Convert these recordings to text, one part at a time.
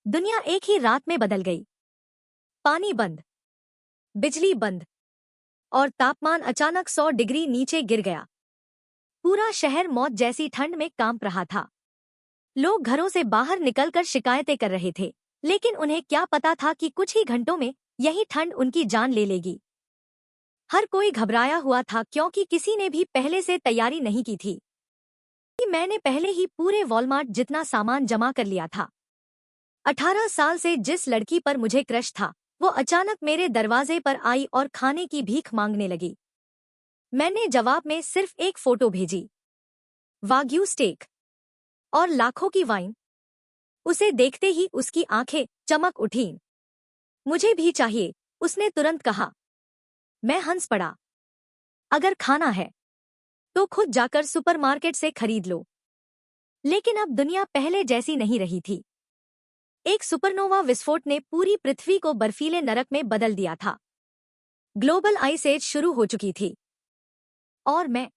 दुनिया एक ही रात में बदल गई। पानी बंद, बिजली बंद और तापमान अचानक 100 डिग्री नीचे गिर गया। पूरा शहर मौत जैसी ठंड में कांप रहा था। लोग घरों से बाहर निकलकर शिकायतें कर रहे थे, लेकिन उन्हें क्या पता था कि कुछ ही घंटों में यही ठंड उनकी जान ले लेगी। हर कोई घबराया हुआ था क्योंकि किसी ने भी पहले से तैयारी नहीं की थी। कि मैंने पहले ही पूरे वॉलमार्ट जितना सामान जमा कर लिया था। 18 साल से जिस लड़की पर मुझे क्रश था, वो अचानक मेरे दरवाजे पर आई और खाने की भीख मांगने लगी। मैंने जवाब में सिर्फ एक फोटो भेजी, वाग्यू स्टेक और लाखों की वाइन। उसे देखते ही उसकी आंखें चमक उठीं। मुझे भी चाहिए, उसने तुरंत कहा। मैं हंस पड़ा। अगर खाना है तो खुद जाकर सुपरमार्केट से खरीद लो। लेकिन अब दुनिया पहले जैसी नहीं रही थी। एक सुपरनोवा विस्फोट ने पूरी पृथ्वी को बर्फीले नरक में बदल दिया था। ग्लोबल आइस एज शुरू हो चुकी थी और मैं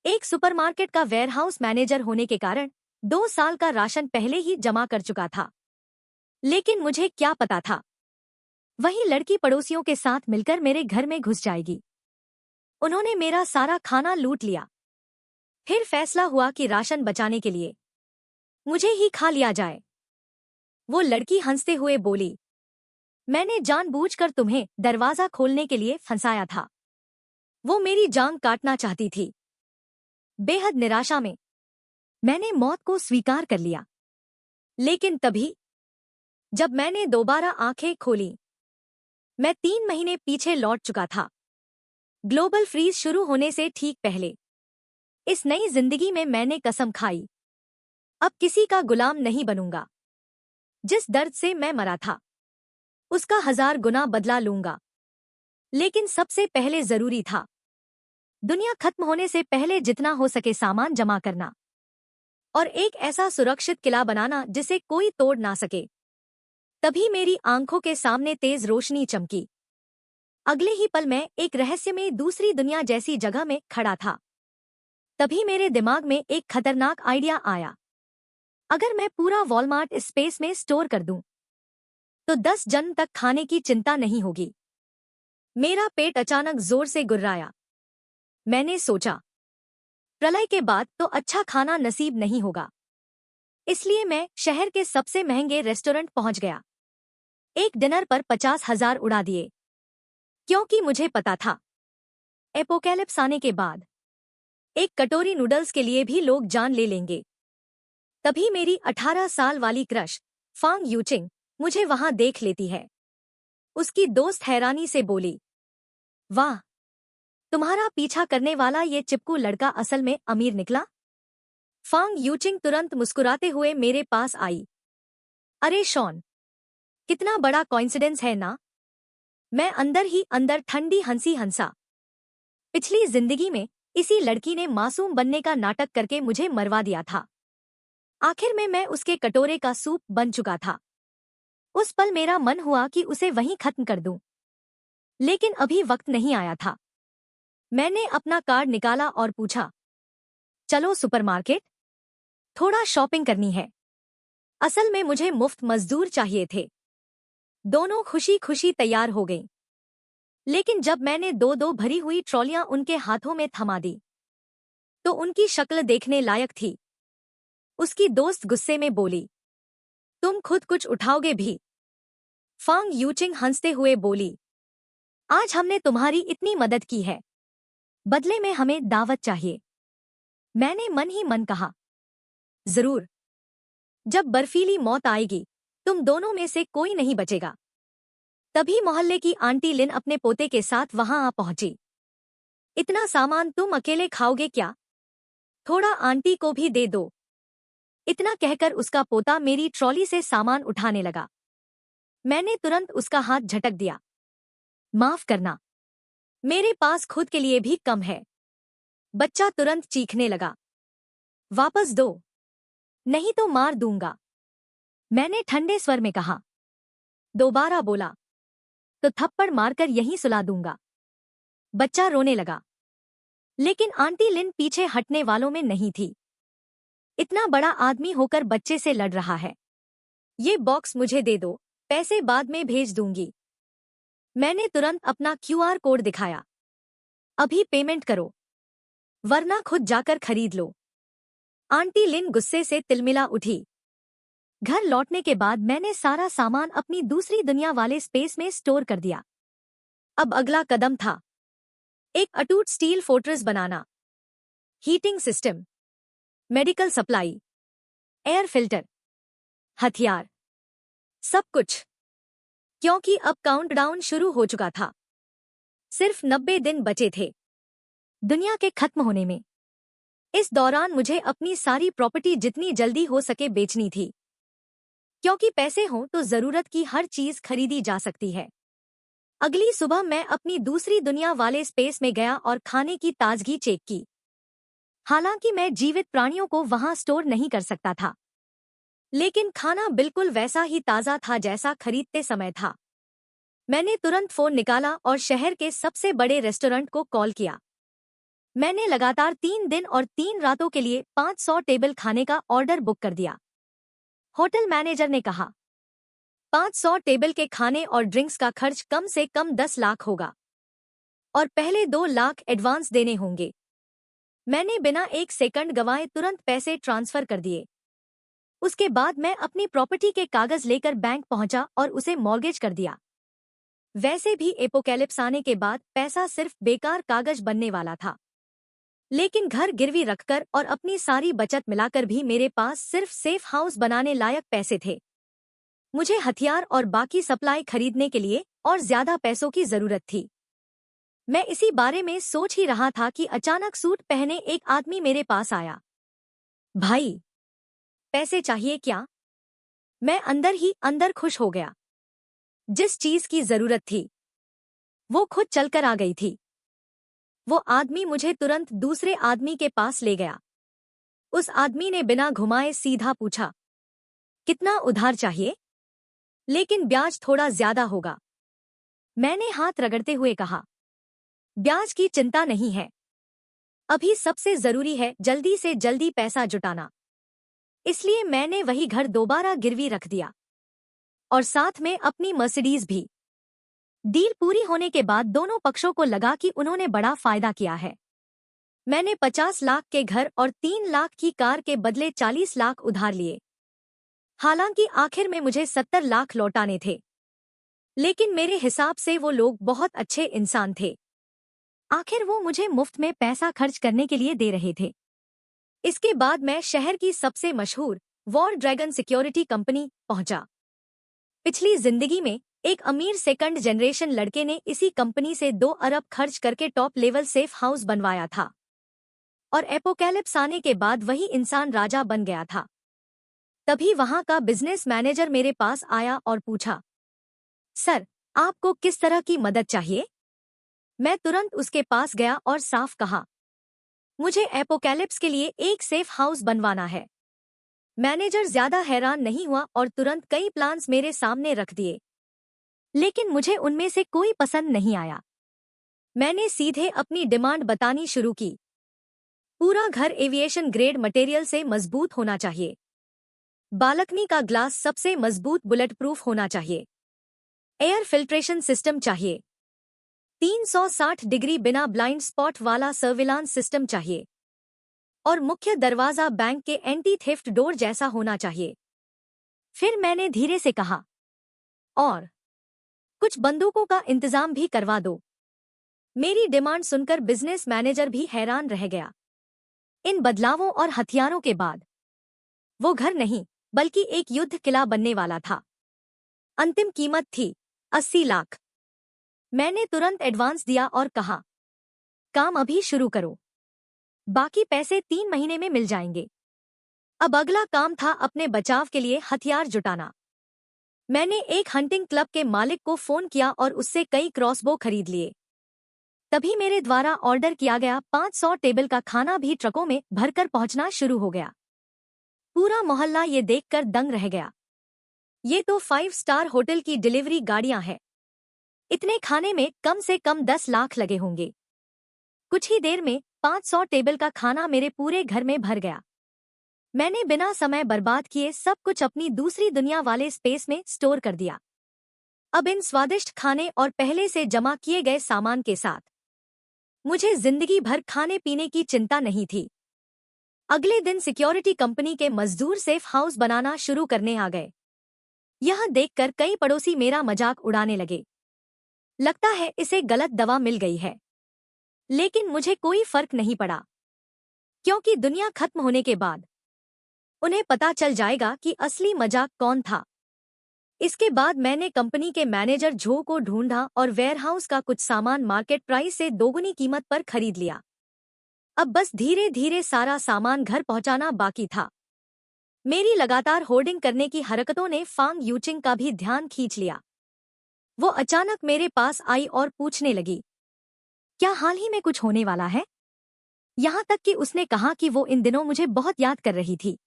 एक सुपरमार्केट का वेयरहाउस मैनेजर होने के कारण 2 साल का राशन पहले ही जमा कर चुका था। लेकिन मुझे क्या पता था, वही लड़की पड़ोसियों के साथ मिलकर मेरे घर में घुस जाएगी। उन्होंने मेरा सारा खाना लूट लिया। फिर फैसला हुआ कि राशन बचाने के लिए मुझे ही खा लिया जाए। वो लड़की हंसते हुए बोली, मैंने जानबूझकर तुम्हें दरवाजा खोलने के लिए फंसाया था। वो मेरी जान काटना चाहती थी। बेहद निराशा में मैंने मौत को स्वीकार कर लिया। लेकिन तभी जब मैंने दोबारा आंखें खोली, मैं 3 महीने पीछे लौट चुका था। ग्लोबल फ्रीज शुरू होने से ठीक पहले। इस नई जिंदगी में मैंने कसम खाई, अब किसी का गुलाम नहीं बनूंगा। जिस दर्द से मैं मरा था, उसका 1000 गुना बदला लूंगा। लेकिन सबसे पहले जरूरी था दुनिया खत्म होने से पहले जितना हो सके सामान जमा करना और एक ऐसा सुरक्षित किला बनाना जिसे कोई तोड़ ना सके। तभी मेरी आंखों के सामने तेज रोशनी चमकी। अगले ही पल मैं एक रहस्यमय दूसरी दुनिया जैसी जगह में खड़ा था। तभी मेरे दिमाग में एक खतरनाक आइडिया आया। अगर मैं पूरा वॉलमार्ट स्पेस में स्टोर कर दूं, तो 10 जन तक खाने की चिंता नहीं होगी। मेरा पेट अचानक जोर से गुर्राया। मैंने सोचा, प्रलय के बाद तो अच्छा खाना नसीब नहीं होगा। इसलिए मैं शहर के सबसे महंगे रेस्टोरेंट पहुंच गया। एक डिनर पर 50,000 उड़ा दिए, क्योंकि मुझे पता था एपोकैलिप्स आने के बाद एक कटोरी नूडल्स के लिए भी लोग जान ले लेंगे। तभी मेरी 18 साल वाली क्रश फांग यूचिंग मुझे वहां देख लेती है। उसकी दोस्त हैरानी से बोली, वाह, तुम्हारा पीछा करने वाला ये चिपकू लड़का असल में अमीर निकला। फांग यूचिंग तुरंत मुस्कुराते हुए मेरे पास आई। अरे शॉन, कितना बड़ा कॉइंसिडेंस है ना। मैं अंदर ही अंदर ठंडी हंसी हंसा। पिछली जिंदगी में इसी लड़की ने मासूम बनने का नाटक करके मुझे मरवा दिया था। आखिर में मैं उसके कटोरे का सूप बन चुका था। उस पल मेरा मन हुआ कि उसे वहीं खत्म कर दूं। लेकिन अभी वक्त नहीं आया था। मैंने अपना कार्ड निकाला और पूछा, चलो सुपरमार्केट, थोड़ा शॉपिंग करनी है। असल में मुझे मुफ्त मजदूर चाहिए थे। दोनों खुशी खुशी तैयार हो गईं। लेकिन जब मैंने 2-2 भरी हुई ट्रॉलियां उनके हाथों में थमा दी, तो उनकी शक्ल देखने लायक थी। उसकी दोस्त गुस्से में बोली, तुम खुद कुछ उठाओगे भी? फांग यूचिंग हंसते हुए बोली, आज हमने तुम्हारी इतनी मदद की है, बदले में हमें दावत चाहिए। मैंने मन ही मन कहा, जरूर। जब बर्फीली मौत आएगी, तुम दोनों में से कोई नहीं बचेगा। तभी मोहल्ले की आंटी लिन अपने पोते के साथ वहां आ पहुंची। इतना सामान तुम अकेले खाओगे क्या? थोड़ा आंटी को भी दे दो। इतना कहकर उसका पोता मेरी ट्रॉली से सामान उठाने लगा। मैंने तुरंत उसका हाथ झटक दिया। माफ करना, मेरे पास खुद के लिए भी कम है। बच्चा तुरंत चीखने लगा, वापस दो, नहीं तो मार दूंगा। मैंने ठंडे स्वर में कहा। दोबारा बोला तो थप्पड़ मारकर यहीं सुला दूंगा। बच्चा रोने लगा। लेकिन आंटी लिन पीछे हटने वालों में नहीं थी। इतना बड़ा आदमी होकर बच्चे से लड़ रहा है, ये बॉक्स मुझे दे दो, पैसे बाद में भेज दूंगी। मैंने तुरंत अपना क्यूआर कोड दिखाया। अभी पेमेंट करो, वरना खुद जाकर खरीद लो। आंटी लिन गुस्से से तिलमिला उठी। घर लौटने के बाद मैंने सारा सामान अपनी दूसरी दुनिया वाले स्पेस में स्टोर कर दिया। अब अगला कदम था एक अटूट स्टील फोर्ट्रेस बनाना। Heating system, medical supply, air filter, हथियार, सब कुछ। क्योंकि अब काउंटडाउन शुरू हो चुका था। सिर्फ 90 दिन बचे थे दुनिया के खत्म होने में। इस दौरान मुझे अपनी सारी प्रॉपर्टी जितनी जल्दी हो सके बेचनी थी, क्योंकि पैसे हों तो जरूरत की हर चीज खरीदी जा सकती है। अगली सुबह मैं अपनी दूसरी दुनिया वाले स्पेस में गया और खाने की ताजगी चेक की। हालांकि मैं जीवित प्राणियों को वहां स्टोर नहीं कर सकता था, लेकिन खाना बिल्कुल वैसा ही ताजा था जैसा खरीदते समय था। मैंने तुरंत फोन निकाला और शहर के सबसे बड़े रेस्टोरेंट को कॉल किया। मैंने लगातार 3 दिन और 3 रातों के लिए 500 टेबल खाने का ऑर्डर बुक कर दिया। होटल मैनेजर ने कहा, 500 टेबल के खाने और ड्रिंक्स का खर्च कम से कम 10 लाख होगा और पहले 2 लाख एडवांस देने होंगे। मैंने बिना एक सेकंड गंवाए तुरंत पैसे ट्रांसफर कर दिए। उसके बाद मैं अपनी प्रॉपर्टी के कागज लेकर बैंक पहुंचा और उसे मॉर्गेज कर दिया। वैसे भी एपोकैलिप्स आने के बाद पैसा सिर्फ बेकार कागज बनने वाला था, लेकिन घर गिरवी रखकर और अपनी सारी बचत मिलाकर भी मेरे पास सिर्फ सेफ हाउस बनाने लायक पैसे थे। मुझे हथियार और बाकी सप्लाई खरीदने के लिए और ज्यादा पैसों की जरूरत थी। मैं इसी बारे में सोच ही रहा था कि अचानक सूट पहने एक आदमी मेरे पास आया। भाई, पैसे चाहिए क्या? मैं अंदर ही अंदर खुश हो गया। जिस चीज की जरूरत थी वो खुद चलकर आ गई थी। वो आदमी मुझे तुरंत दूसरे आदमी के पास ले गया। उस आदमी ने बिना घुमाए सीधा पूछा, कितना उधार चाहिए? लेकिन ब्याज थोड़ा ज्यादा होगा। मैंने हाथ रगड़ते हुए कहा, ब्याज की चिंता नहीं है, अभी सबसे जरूरी है जल्दी से जल्दी पैसा जुटाना। इसलिए मैंने वही घर दोबारा गिरवी रख दिया और साथ में अपनी मर्सिडीज भी। डील पूरी होने के बाद दोनों पक्षों को लगा कि उन्होंने बड़ा फायदा किया है। मैंने 50 लाख के घर और 3 लाख की कार के बदले 40 लाख उधार लिए। हालांकि आखिर में मुझे 70 लाख लौटाने थे, लेकिन मेरे हिसाब से वो लोग बहुत अच्छे इंसान थे। आखिर वो मुझे मुफ्त में पैसा खर्च करने के लिए दे रहे थे। इसके बाद मैं शहर की सबसे मशहूर वॉर ड्रैगन सिक्योरिटी कंपनी पहुंचा। पिछली जिंदगी में एक अमीर सेकंड जनरेशन लड़के ने इसी कंपनी से 2 अरब खर्च करके टॉप लेवल सेफ हाउस बनवाया था और एपोकैलिप्स आने के बाद वही इंसान राजा बन गया था। तभी वहां का बिजनेस मैनेजर मेरे पास आया और पूछा, सर, आपको किस तरह की मदद चाहिए? मैं तुरंत उसके पास गया और साफ कहा, मुझे एपोकैलिप्स के लिए एक सेफ हाउस बनवाना है। मैनेजर ज्यादा हैरान नहीं हुआ और तुरंत कई प्लान्स मेरे सामने रख दिए, लेकिन मुझे उनमें से कोई पसंद नहीं आया। मैंने सीधे अपनी डिमांड बतानी शुरू की। पूरा घर एविएशन ग्रेड मटेरियल से मजबूत होना चाहिए। बालकनी का ग्लास सबसे मजबूत बुलेट प्रूफ होना चाहिए। एयर फिल्ट्रेशन सिस्टम चाहिए। 360 डिग्री बिना ब्लाइंड स्पॉट वाला सर्विलांस सिस्टम चाहिए और मुख्य दरवाजा बैंक के एंटी थेफ्ट डोर जैसा होना चाहिए। फिर मैंने धीरे से कहा, और कुछ बंदूकों का इंतजाम भी करवा दो। मेरी डिमांड सुनकर बिजनेस मैनेजर भी हैरान रह गया। इन बदलावों और हथियारों के बाद वो घर नहीं बल्कि एक युद्ध किला बनने वाला था। अंतिम कीमत थी 80 लाख। मैंने तुरंत एडवांस दिया और कहा, काम अभी शुरू करो, बाकी पैसे 3 महीने में मिल जाएंगे। अब अगला काम था अपने बचाव के लिए हथियार जुटाना। मैंने एक हंटिंग क्लब के मालिक को फोन किया और उससे कई क्रॉसबो खरीद लिए। तभी मेरे द्वारा ऑर्डर किया गया 500 टेबल का खाना भी ट्रकों में भरकर पहुंचना शुरू हो गया। पूरा मोहल्ला ये देखकर दंग रह गया। ये तो 5 स्टार होटल की डिलीवरी गाड़ियां हैं। इतने खाने में कम से कम 10 लाख लगे होंगे। कुछ ही देर में 500 टेबल का खाना मेरे पूरे घर में भर गया। मैंने बिना समय बर्बाद किए सब कुछ अपनी दूसरी दुनिया वाले स्पेस में स्टोर कर दिया। अब इन स्वादिष्ट खाने और पहले से जमा किए गए सामान के साथ मुझे जिंदगी भर खाने पीने की चिंता नहीं थी। अगले दिन सिक्योरिटी कंपनी के मजदूर सेफ हाउस बनाना शुरू करने आ गए। यह देखकर कई पड़ोसी मेरा मजाक उड़ाने लगे। लगता है इसे गलत दवा मिल गई है। लेकिन मुझे कोई फर्क नहीं पड़ा, क्योंकि दुनिया खत्म होने के बाद उन्हें पता चल जाएगा कि असली मजाक कौन था। इसके बाद मैंने कंपनी के मैनेजर जो को ढूंढा और वेयरहाउस का कुछ सामान मार्केट प्राइस से दोगुनी कीमत पर खरीद लिया। अब बस धीरे धीरे सारा सामान घर पहुंचाना बाकी था। मेरी लगातार होर्डिंग करने की हरकतों ने फांग यूचिंग का भी ध्यान खींच लिया। वो अचानक मेरे पास आई और पूछने लगी, क्या हाल ही में कुछ होने वाला है? यहाँ तक कि उसने कहा कि वो इन दिनों मुझे बहुत याद कर रही थी।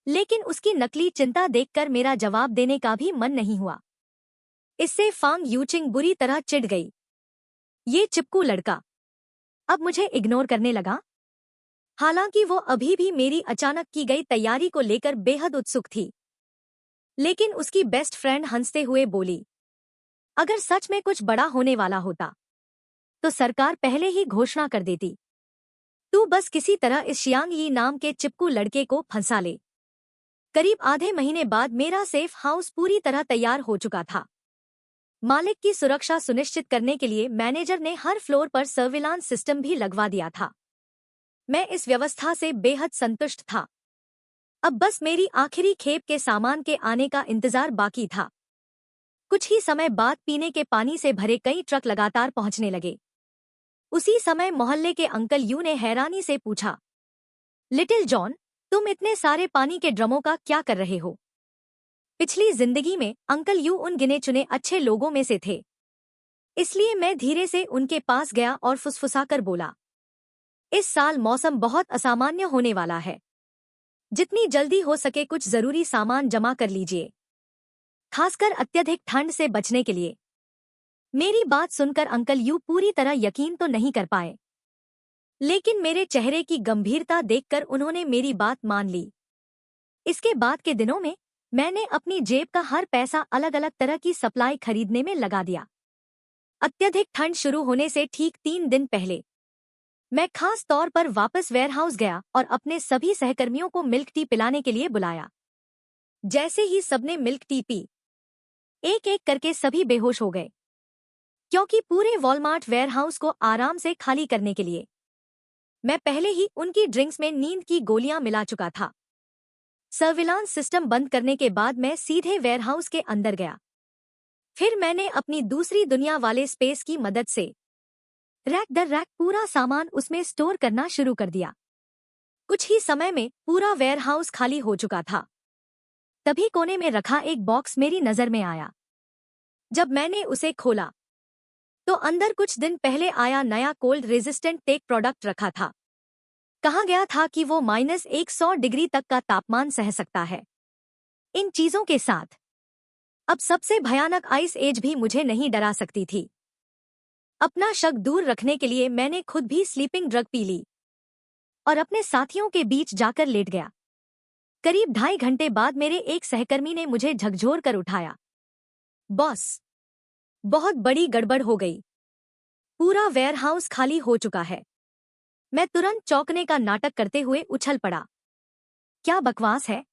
लेकिन उसकी नकली चिंता देखकर मेरा जवाब देने का भी मन नहीं हुआ। इससे फांग यूचिंग बुरी तरह चिढ़ गई। ये चिपकू लड़का अब मुझे इग्नोर करने लगा। हालांकि वो अभी भी मेरी अचानक की गई तैयारी को लेकर बेहद उत्सुक थी। लेकिन उसकी बेस्ट फ्रेंड हंसते हुए बोली, अगर सच में कुछ बड़ा होने वाला होता तो सरकार पहले ही घोषणा कर देती। तू बस किसी तरह इस शियांग यी नाम के चिपकू लड़के को फंसा ले। करीब आधे महीने बाद मेरा सेफ हाउस पूरी तरह तैयार हो चुका था। मालिक की सुरक्षा सुनिश्चित करने के लिए मैनेजर ने हर फ्लोर पर सर्विलांस सिस्टम भी लगवा दिया था। मैं इस व्यवस्था से बेहद संतुष्ट था। अब बस मेरी आखिरी खेप के सामान के आने का इंतजार बाकी था। कुछ ही समय बाद पीने के पानी से भरे कई ट्रक लगातार पहुंचने लगे। उसी समय मोहल्ले के अंकल यू ने हैरानी से पूछा, लिटिल जॉन, तुम इतने सारे पानी के ड्रमों का क्या कर रहे हो? पिछली जिंदगी में अंकल यू उन गिने चुने अच्छे लोगों में से थे। इसलिए मैं धीरे से उनके पास गया और फुसफुसाकर बोला, इस साल मौसम बहुत असामान्य होने वाला है। जितनी जल्दी हो सके कुछ जरूरी सामान जमा कर लीजिए, खासकर अत्यधिक ठंड से बचने के लिए। मेरी बात सुनकर अंकल यू पूरी तरह यकीन तो नहीं कर पाए, लेकिन मेरे चेहरे की गंभीरता देखकर उन्होंने मेरी बात मान ली। इसके बाद के दिनों में मैंने अपनी जेब का हर पैसा अलग अलग तरह की सप्लाई खरीदने में लगा दिया। अत्यधिक ठंड शुरू होने से ठीक 3 दिन पहले मैं खास तौर पर वापस वेयरहाउस गया और अपने सभी सहकर्मियों को मिल्क टी पिलाने के लिए बुलाया। जैसे ही सबने मिल्क टी पी, एक एक करके सभी बेहोश हो गए, क्योंकि पूरे वॉलमार्ट वेयरहाउस को आराम से खाली करने के लिए मैं पहले ही उनकी ड्रिंक्स में नींद की गोलियां मिला चुका था। सर्विलांस सिस्टम बंद करने के बाद मैं सीधे वेयरहाउस के अंदर गया। फिर मैंने अपनी दूसरी दुनिया वाले स्पेस की मदद से रैक दर रैक पूरा सामान उसमें स्टोर करना शुरू कर दिया। कुछ ही समय में पूरा वेयरहाउस खाली हो चुका था। तभी कोने में रखा एक बॉक्स मेरी नजर में आया। जब मैंने उसे खोला तो अंदर कुछ दिन पहले आया नया कोल्ड रेजिस्टेंट टेक प्रोडक्ट रखा था। कहा गया था कि वो -100 डिग्री तक का तापमान सह सकता है। इन चीजों के साथ अब सबसे भयानक आइस एज भी मुझे नहीं डरा सकती थी। अपना शक दूर रखने के लिए मैंने खुद भी स्लीपिंग ड्रग पी ली और अपने साथियों के बीच जाकर लेट गया। करीब 2.5 घंटे बाद मेरे एक सहकर्मी ने मुझे झकझोर कर उठाया। बॉस, बहुत बड़ी गड़बड़ हो गई। पूरा वेयरहाउस खाली हो चुका है। मैं तुरंत चौंकने का नाटक करते हुए उछल पड़ा। क्या बकवास है?